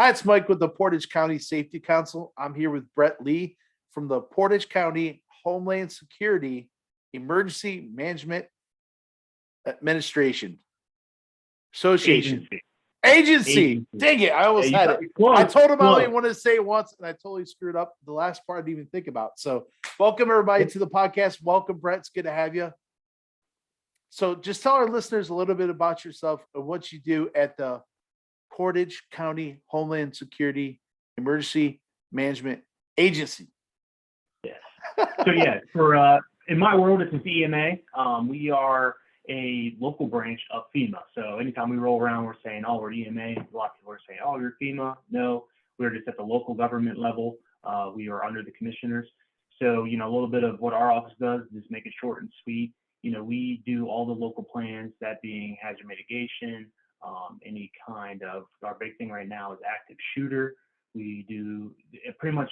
Hi, it's Mike with the Portage County Safety Council. I'm here with Brett Lee from the Portage County Homeland Security Emergency Management Administration Association. Agency. Agency. Dang it. I Yeah, almost you had got it. it. Close, I told him I only close. wanted to say it once and I totally screwed up the last part I didn't even think about. So welcome everybody to the podcast. Welcome, Brett. It's good to have you. So just tell our listeners a little bit about yourself and what you do at the Portage County Homeland Security Emergency Management Agency. Yes. So yeah, for in my world, it's an EMA. We are a local branch of FEMA. So anytime we roll around, we're saying, "Oh, we're EMA." A lot of people are saying, "Oh, you're FEMA." No, we're just at the local government level. We are under the commissioners. So a little bit of what our office does is make it short and sweet. We do all the local plans, that being hazard mitigation, any kind of, our big thing right now is active shooter. We do pretty much.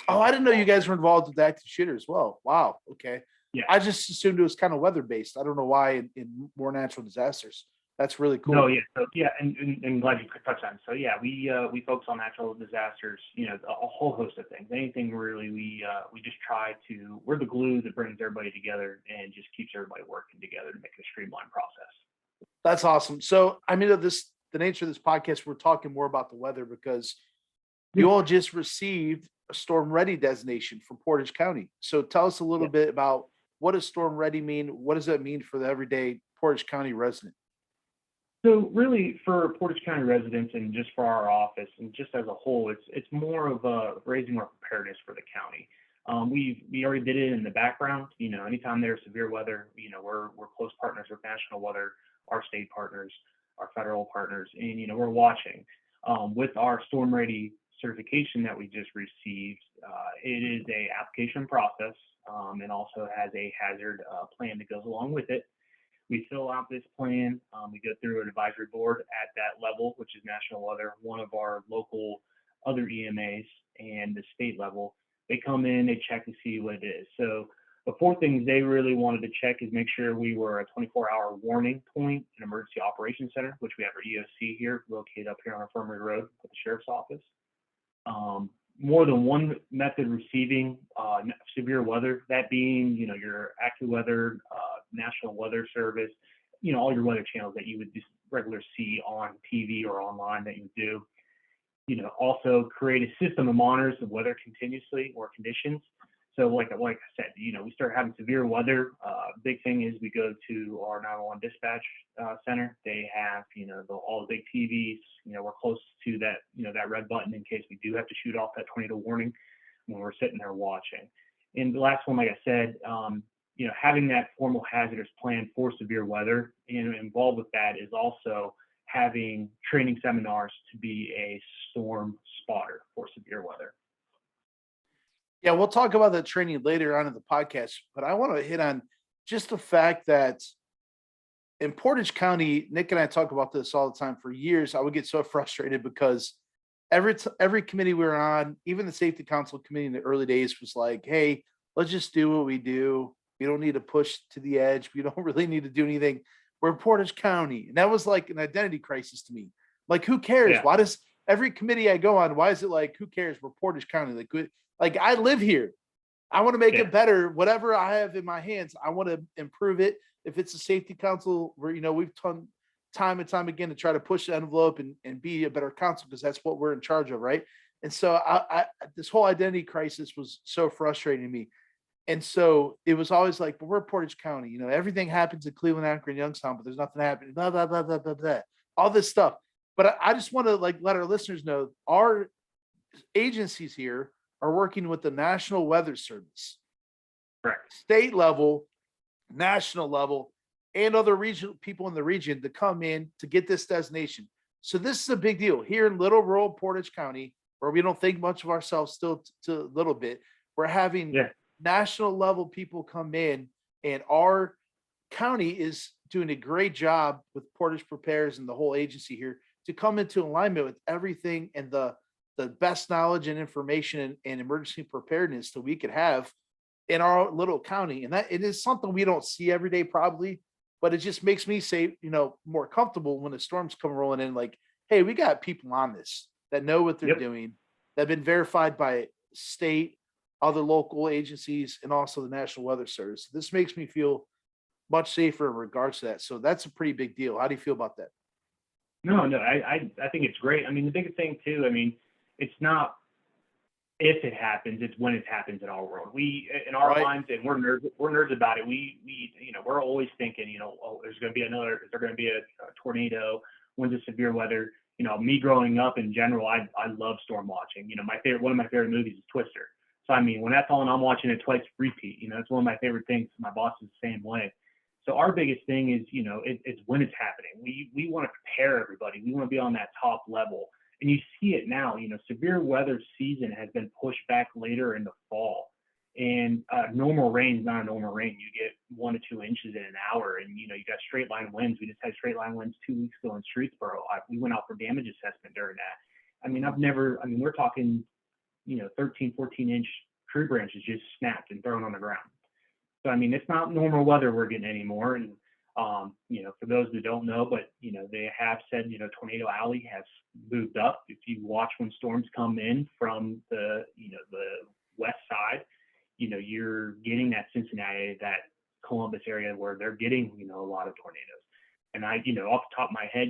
Oh, I didn't know you guys were involved with the active shooter as well. Wow. Okay. Yeah. I just assumed it was kind of weather based. I don't know why in more natural disasters. That's really cool. No, yeah. So yeah, and glad you could touch on. So yeah, we focus on natural disasters. A whole host of things. Anything really. We just try to. We're the glue that brings everybody together and just keeps everybody working together to make it a streamlined process. That's awesome. So I mean, the nature of this podcast, we're talking more about the weather because you all just received a StormReady designation from Portage County. So tell us a little bit about what does StormReady mean? What does that mean for the everyday Portage County resident? So really, for Portage County residents and just for our office and just as a whole, it's more of a raising our preparedness for the county. We already did it in the background. Anytime there's severe weather, we're close partners with national weather, our state partners, our federal partners, and we're watching. With our StormReady certification that we just received, it is a application process and also has a hazard plan that goes along with it. We fill out this plan. We go through an advisory board at that level, which is national weather, one of our local other EMAs, and the state level. They come in, they check to see what it is. So the four things they really wanted to check is make sure we were a 24-hour warning point, an emergency operations center, which we have our EOC here, located up here on Infirmary Road with the sheriff's office. More than one method receiving severe weather, that being, your AccuWeather, National Weather Service, all your weather channels that you would just regularly see on TV or online that you do. Also create a system of monitors of weather continuously or conditions. So like I said, we start having severe weather. Big thing is we go to our 911 dispatch center. They have, all the big TVs. We're close to that, that red button in case we do have to shoot off that tornado warning when we're sitting there watching. And the last one, like I said, having that formal hazardous plan for severe weather, and involved with that is also having training seminars to be a storm spotter for severe weather. Yeah, we'll talk about that training later on in the podcast, but I want to hit on just the fact that in Portage County, Nick and I talk about this all the time. For years, I would get so frustrated because every committee we were on, even the safety council committee in the early days, was like, "Hey, let's just do what we do. We don't need to push to the edge. We don't really need to do anything. We're Portage County," and that was like an identity crisis to me. Like, who cares? Yeah. Why does every committee I go on? Why is it like, who cares? We're Portage County. Like I live here. I want to make it better. Whatever I have in my hands, I want to improve it. If it's a safety council where, we've done time and time again to try to push the envelope and be a better council because that's what we're in charge of. Right. And so this whole identity crisis was so frustrating to me. And so it was always like, but we're Portage County, everything happens in Cleveland, Akron, Youngstown, but there's nothing happening, blah, blah, blah, blah, blah, blah, all this stuff. But I just want to let our listeners know our agencies here are working with the National Weather Service, correct, state level, national level, and other regional people in the region to come in to get this designation. So this is a big deal here in little rural Portage County, where we don't think much of ourselves still to a little bit. We're having national level people come in, and our county is doing a great job with Portage Prepares and the whole agency here to come into alignment with everything and the best knowledge and information and emergency preparedness that we could have in our little county. And that it is something we don't see every day probably, but it just makes me say, more comfortable when the storms come rolling in, like, hey, we got people on this that know what they're Yep. doing, that have been verified by state, other local agencies, and also the National Weather Service. This makes me feel much safer in regards to that. So that's a pretty big deal. How do you feel about that? No, no, I think it's great. I mean, the biggest thing too, I mean, it's not if it happens, it's when it happens in our world. We, in our Right. minds, and we're nerds about it. We're always thinking, oh, is there going to be a tornado, winds of severe weather. Me growing up in general, I love storm watching. One of my favorite movies is Twister. So, I mean, when that's on, I'm watching it twice repeat. It's one of my favorite things. My boss is the same way. So our biggest thing is, it's when it's happening. We want to prepare everybody. We want to be on that top level. And you see it now, severe weather season has been pushed back later in the fall. And normal rain is not a normal rain. You get 1 to 2 inches in an hour, and you got straight line winds. We just had straight line winds 2 weeks ago in Streetsboro. We went out for damage assessment during that. I mean, we're talking, 13, 14-inch tree branches just snapped and thrown on the ground. So, I mean, it's not normal weather we're getting anymore. And, for those that don't know, but, they have said, Tornado Alley has moved up. If you watch when storms come in from the west side, you're getting that Cincinnati, that Columbus area where they're getting, a lot of tornadoes. And off the top of my head,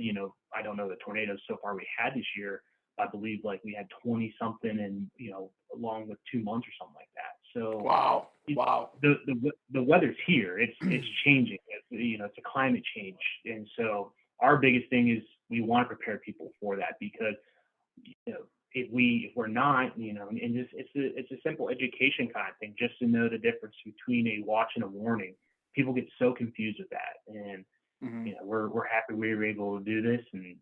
I don't know the tornadoes so far we had this year. I believe like we had 20 something and, along with 2 months or something like that. So Wow. Wow. The weather's here. It's changing. It's a climate change. And so our biggest thing is we want to prepare people for that, because, if we're not, and it's a simple education kind of thing, just to know the difference between a watch and a warning. People get so confused with that. And, we're happy we were able to do this and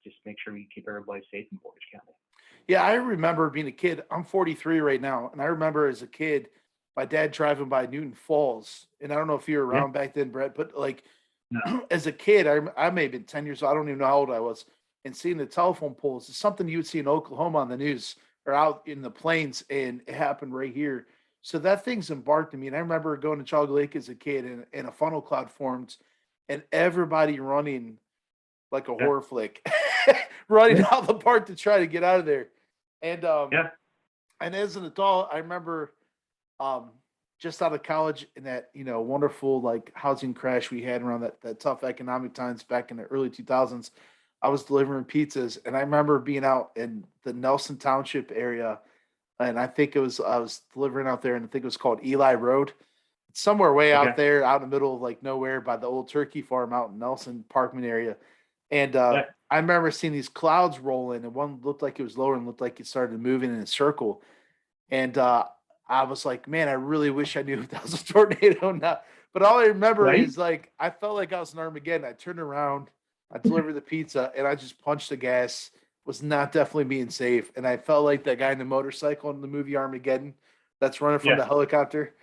just make sure we keep everybody safe in Portage County. Yeah, I remember being a kid. I'm 43 right now, and I remember as a kid, my dad driving by Newton Falls, and I don't know if you were Yeah. around back then, Brett, but like No. as a kid, I may have been 10 years old. I don't even know how old I was. And seeing the telephone poles is something you would see in Oklahoma on the news or out in the plains, and it happened right here. So that thing's embarked in me. And I remember going to Chalk Lake as a kid, and a funnel cloud formed, and everybody running like a Yeah. horror flick, running Yeah. out the park to try to get out of there. And Yeah. and as an adult, I remember um just out of college in that, wonderful like housing crash we had around that tough economic times back in the early 2000s. I was delivering pizzas, and I remember being out in the Nelson Township area, and I was delivering out there, and I think it was called Eli Road. It's somewhere way out Okay. there, out in the middle of like nowhere by the old turkey farm out in Nelson Parkman area. And Yeah. I remember seeing these clouds roll in, and one looked like it was lower and looked like it started moving in a circle. And I was like, man, I really wish I knew if that was a tornado now. But all I remember Right. is like I felt like I was in Armageddon. I turned around, I delivered the pizza, and I just punched the gas. Was not definitely being safe, and I felt like that guy in the motorcycle in the movie Armageddon that's running from Yeah. the helicopter.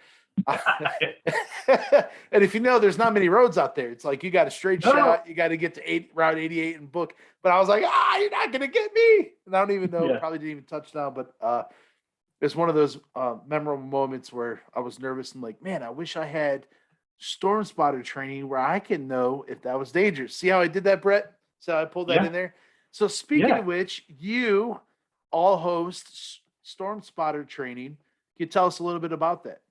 And if you know, there's not many roads out there. It's like you got a straight No. shot. You got to get to Route 88 and book. But I was like, you're not gonna get me. And I don't even know. Yeah. Probably didn't even touch down. But it's one of those memorable moments where I was nervous and like, man, I wish I had storm spotter training where I can know if that was dangerous. See how I did that, Brett? So I pulled that Yeah. in there. So speaking Yeah. of which, you all host storm spotter training. Can you tell us a little bit about that?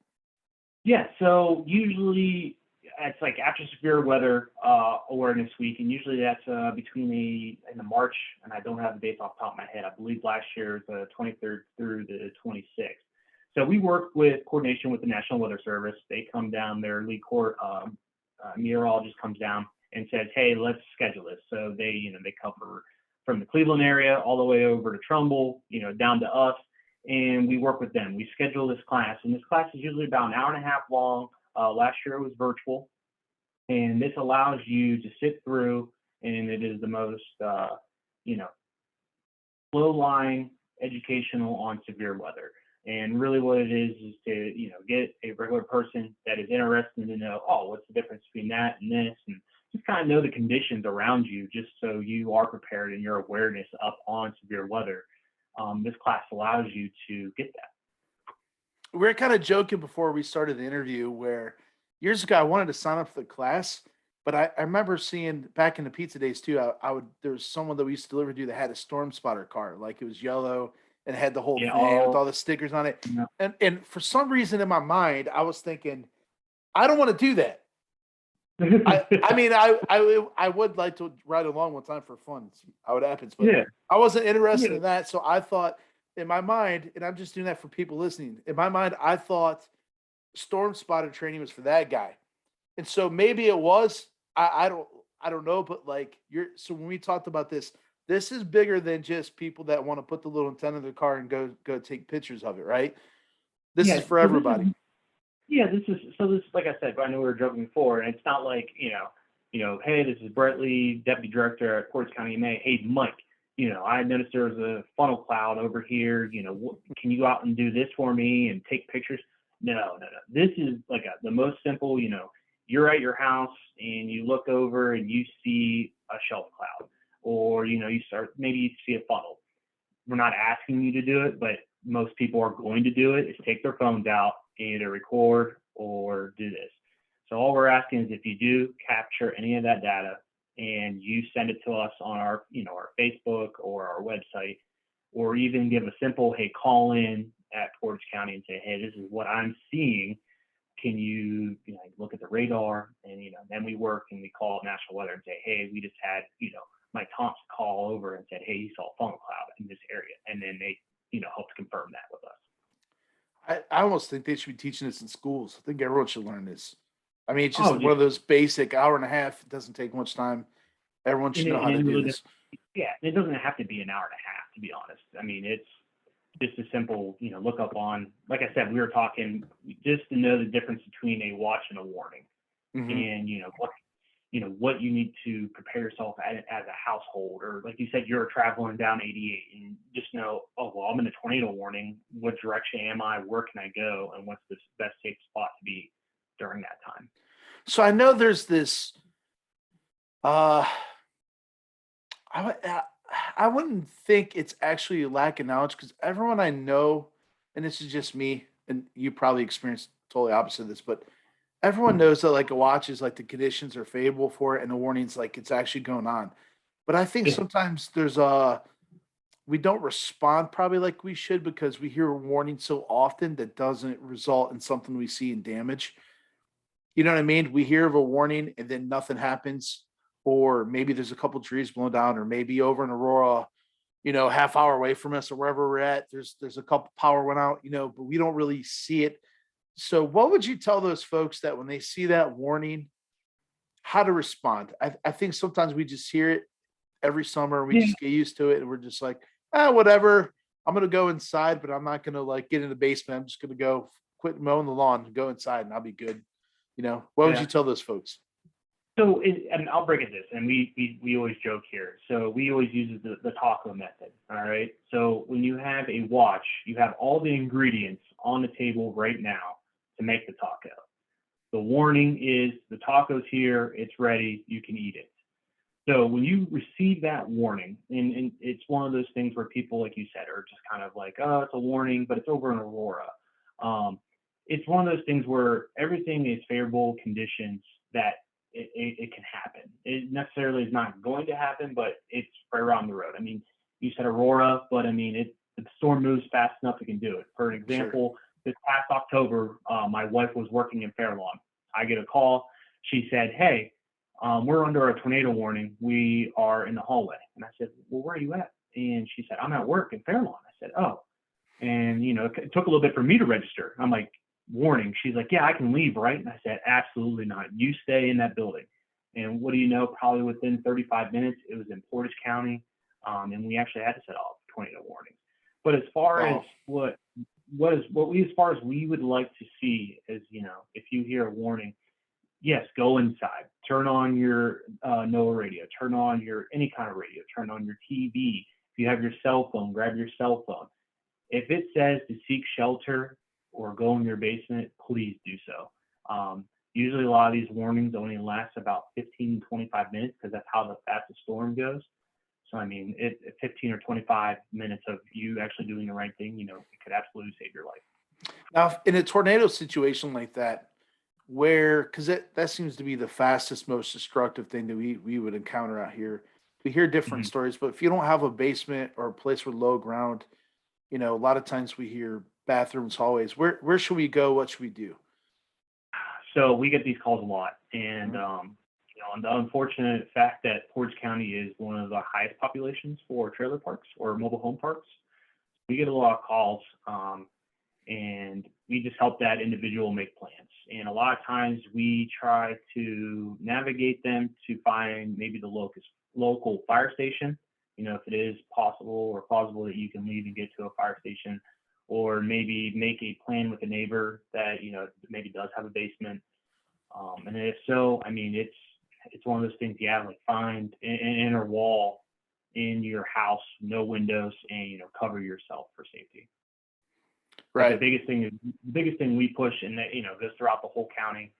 Yeah, so usually it's like after severe weather awareness week, and usually that's in the March, and I don't have the dates off the top of my head. I believe last year was the 23rd through the 26th. So we work with coordination with the National Weather Service. They come down, their lead meteorologist comes down and says, hey, let's schedule this. So they cover from the Cleveland area all the way over to Trumbull, down to us, and we work with them. We schedule this class, and this class is usually about an hour and a half long. Last year it was virtual, and this allows you to sit through, and it is the most, slow line educational on severe weather. And really what it is to, get a regular person that is interested to know, oh, what's the difference between that and this, and just kind of know the conditions around you, just so you are prepared and your awareness up on severe weather. This class allows you to get that. We were kind of joking before we started the interview where years ago I wanted to sign up for the class, But I remember seeing back in the pizza days too. I would there was someone that we used to deliver to that had a storm spotter car, like it was yellow and it had the whole Yeah. thing with Oh, all the stickers on it. no. And for some reason in my mind, I was thinking, I don't want to do that. I mean I would like to ride along one time for fun. See how it happens, but Yeah. I wasn't interested Yeah. in that. So I thought in my mind, and I'm just doing that for people listening. In my mind, I thought storm spotter training was for that guy. And so maybe it was. I don't know, but like you're so when we talked about this, this is bigger than just people that want to put the little antenna in their car and go take pictures of it, right? This is Yeah. for So this is everybody. Yeah, this is so this like I said, I know we were joking before, and it's not like, hey, this is Brett Lee, Deputy Director at Portage County MA. Hey, Mike, I noticed there was a funnel cloud over here. Can you go out and do this for me and take pictures? No, no, no. This is like the most simple. You're at your house and you look over and you see a shelf cloud, or you start maybe you see a funnel. We're not asking you to do it, but most people are going to do it, is take their phones out and either record or do this. So all we're asking is if you do capture any of that data and you send it to us on our Facebook or our website, or even give a simple, hey, call in at Portage County and say, hey, this is what I'm seeing. Can you look at the radar? And then we work and we call National Weather and say, hey, we just had Mike Thompson call over and said, hey, he saw a funnel cloud in this area, and then they helped confirm that with us. I almost think they should be teaching this in schools. I think everyone should learn this. I mean, it's just Oh, one dude, of those basic hour and a half. It doesn't take much time. Everyone and should know it, how and to it do really this. yeah, it doesn't have to be an hour and a half, to be honest. I mean, it's just a simple look up on, like I said, we were talking just to know the difference between a watch and a warning, Hmm. and what you need to prepare yourself as a household, or like you said, you're traveling down 88 and just know, oh, well, I'm in a tornado warning. What direction am I? Where can I go? And what's the best safe spot to be during that time? So I know there's this. Uh, I would- uh, I wouldn't think it's actually a lack of knowledge because everyone I know, and this is just me, and you probably experienced totally opposite of this, but everyone knows that like a watch is like the conditions are favorable for it, and the warnings like it's actually going on. But I think Yeah. sometimes we don't respond probably like we should because we hear a warning so often that doesn't result in something we see in damage. You know what I mean? We hear of a warning and then nothing happens, or maybe there's a couple trees blown down, or maybe over in Aurora, half hour away from us or wherever we're at, there's a couple power went out, but we don't really see it. So, what would you tell those folks that when they see that warning, how to respond? I think sometimes we just hear it every summer and we Yeah. just get used to it and we're just like, whatever. I'm gonna go inside, but I'm not gonna like get in the basement. I'm just gonna go quit mowing the lawn and go inside and I'll be good. What would Yeah. you tell those folks? So, and I'll break it this, and we always joke here. So we always use the taco method. All right. So when you have a watch, you have all the ingredients on the table right now to make the taco. The warning is the taco's here, it's ready, you can eat it. So when you receive that warning, and it's one of those things where people, like you said, are just kind of like, oh, it's a warning, but it's over in Aurora. Um, it's one of those things where everything is favorable conditions that it can happen. It necessarily is not going to happen, but it's right around the road. I mean, you said Aurora, but I mean, the storm moves fast enough it can do it. For an Sure. example, this past October, my wife was working in Fair Lawn. I get a call. She said, hey, we're under a tornado warning. We are in the hallway. And I said, well, where are you at? And she said, I'm at work in Fairlawn. I said, oh. And, it took a little bit for me to register. I'm like, warning. She's like, yeah, I can leave, right? And I said, absolutely not. You stay in that building. And what do you know? Probably within 35 minutes, it was in Portage County. And we actually had to set off tornado warnings. But as far as Wow. as far as we would like to see is, if you hear a warning, yes, go inside. Turn on your NOAA radio. Turn on your any kind of radio. Turn on your TV. If you have your cell phone, grab your cell phone. If it says to seek shelter or go in your basement, please do so. Usually, a lot of these warnings only last about 15, 25 minutes because that's how fast the storm goes. So, I mean, 15 or 25 minutes of you actually doing the right thing, it could absolutely save your life. Now, in a tornado situation like that, where, because that seems to be the fastest, most destructive thing that we would encounter out here. We hear different Mhm. stories, but if you don't have a basement or a place with low ground, a lot of times we hear bathrooms, hallways. Where should we go? What should we do? So we get these calls a lot, and Mhm. and the unfortunate fact that Portage County is one of the highest populations for trailer parks or mobile home parks, we get a lot of calls, and we just help that individual make plans. And a lot of times we try to navigate them to find maybe the local fire station. If it is possible or plausible that you can leave and get to a fire station, or maybe make a plan with a neighbor that maybe does have a basement. And if so, I mean, it's one of those things. Yeah, like find an inner wall in your house, no windows, and cover yourself for safety. But Right. the biggest thing we push, and that goes throughout the whole county,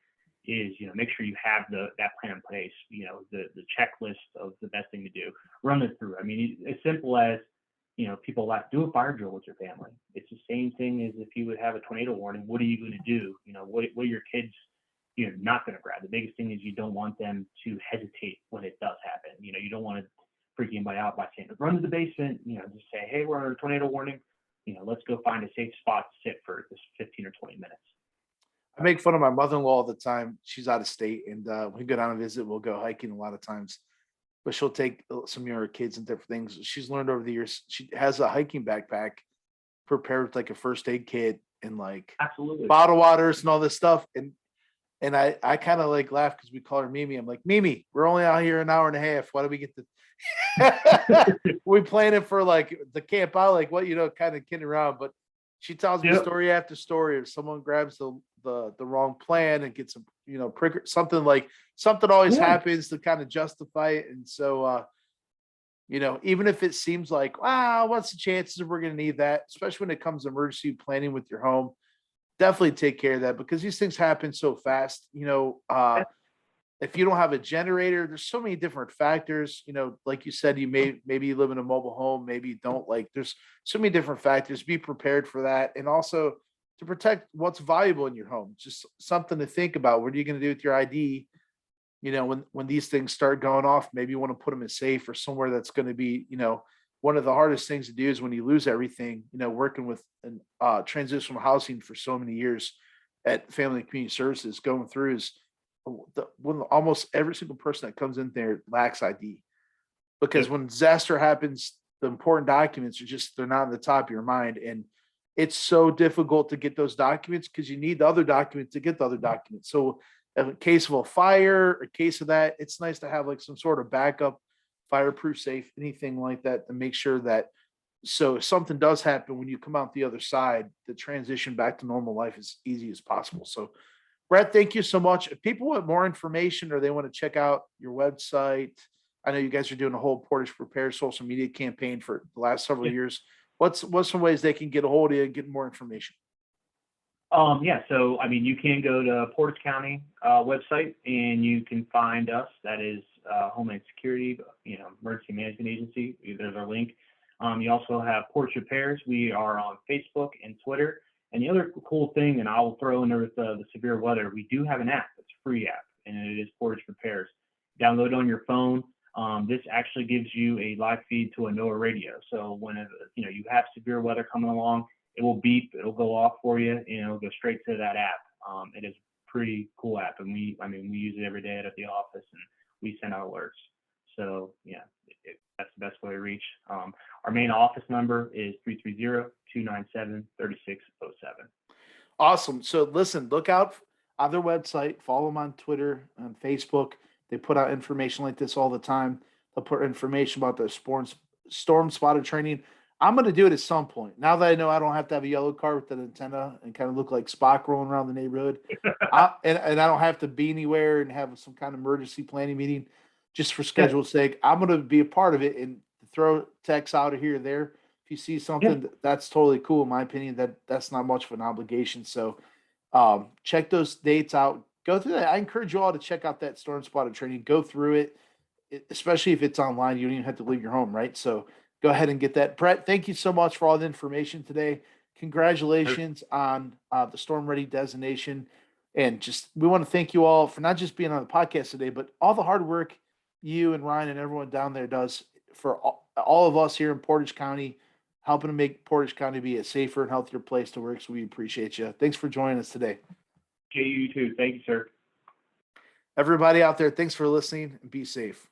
is make sure you have that plan in place. The checklist of the best thing to do. Run it through. I mean, as simple as people like do a fire drill with your family. It's the same thing as if you would have a tornado warning. What are you going to do? What are your kids not going to grab? The biggest thing is you don't want them to hesitate when it does happen. You don't want to freak anybody out by saying run to the basement. Just say, hey, we're under a tornado warning. Let's go find a safe spot to sit for this 15 or 20 minutes. I make fun of my mother-in-law all the time. She's out of state, and we go down and visit. We'll go hiking a lot of times, but she'll take some of her kids and different things. She's learned over the years. She has a hiking backpack prepared with like a first aid kit and like Absolutely. bottle waters and all this stuff. And I kind of like laugh because we call her Mimi. I'm like, Mimi, we're only out here an hour and a half. Why do we get to we planning for like the camp out, like what, kind of kidding around. But she tells me Yep. story after story of someone grabs the wrong plan and gets something like something always Yeah. happens to kind of justify it. And so even if it seems like, wow, what's the chances we're gonna need that, especially when it comes to emergency planning with your home, definitely take care of that because these things happen so fast. If you don't have a generator, there's so many different factors. Like you said, maybe you live in a mobile home, maybe you don't. Like there's so many different factors. Be prepared for that, and also to protect what's valuable in your home. Just something to think about. What are you going to do with your ID? When these things start going off, maybe you want to put them in safe or somewhere that's going to be, one of the hardest things to do is when you lose everything. Working with an transitional housing for so many years at Family and Community Services, going through is when almost every single person that comes in there lacks ID because Yep. when disaster happens, the important documents they're not on the top of your mind. And it's so difficult to get those documents because you need the other documents to get the other documents. So in case of a fire, a case of that, it's nice to have like some sort of backup, fireproof safe, anything like that to make sure that so if something does happen when you come out the other side, the transition back to normal life is easy as possible. So Brett, thank you so much. If people want more information or they want to check out your website, I know you guys are doing a whole Portage Prepare social media campaign for the last several Yeah. years. What's some ways they can get a hold of you and get more information? Yeah, so I mean, you can go to Portage County website and you can find us. That is Homeland Security, Emergency Management Agency. There's our link. You also have Portage Repairs. We are on Facebook and Twitter. And the other cool thing, and I'll throw in there with the severe weather, we do have an app. It's a free app, and it is Portage Repairs. Download it on your phone. This actually gives you a live feed to a NOAA radio. So when you have severe weather coming along, it will beep, it'll go off for you, and it'll go straight to that app. It is a pretty cool app, and we use it every day at the office, and we send out alerts. So yeah, that's the best way to reach. Our main office number is 330-297-3607. Awesome. So listen, look out on their website, follow them on Twitter, on Facebook. They put out information like this all the time. They'll put information about the storm spotter training. I'm going to do it at some point. Now that I know I don't have to have a yellow car with an antenna and kind of look like Spock rolling around the neighborhood, and I don't have to be anywhere and have some kind of emergency planning meeting just for Yeah, schedule's sake. I'm going to be a part of it and throw texts out of here or there. If you see yeah. something that's totally cool, in my opinion, that's not much of an obligation. So check those dates out. Go through that. I encourage you all to check out that storm spotter training. Go through it, especially if it's online. You don't even have to leave your home, right? So go ahead and get that. Brett, thank you so much for all the information today. Congratulations on the Storm Ready designation. And just we want to thank you all for not just being on the podcast today, but all the hard work you and Ryan and everyone down there does for all of us here in Portage County, helping to make Portage County be a safer and healthier place to work. So we appreciate you. Thanks for joining us today. Jay, you too. Thank you, sir. Everybody out there, thanks for listening and be safe.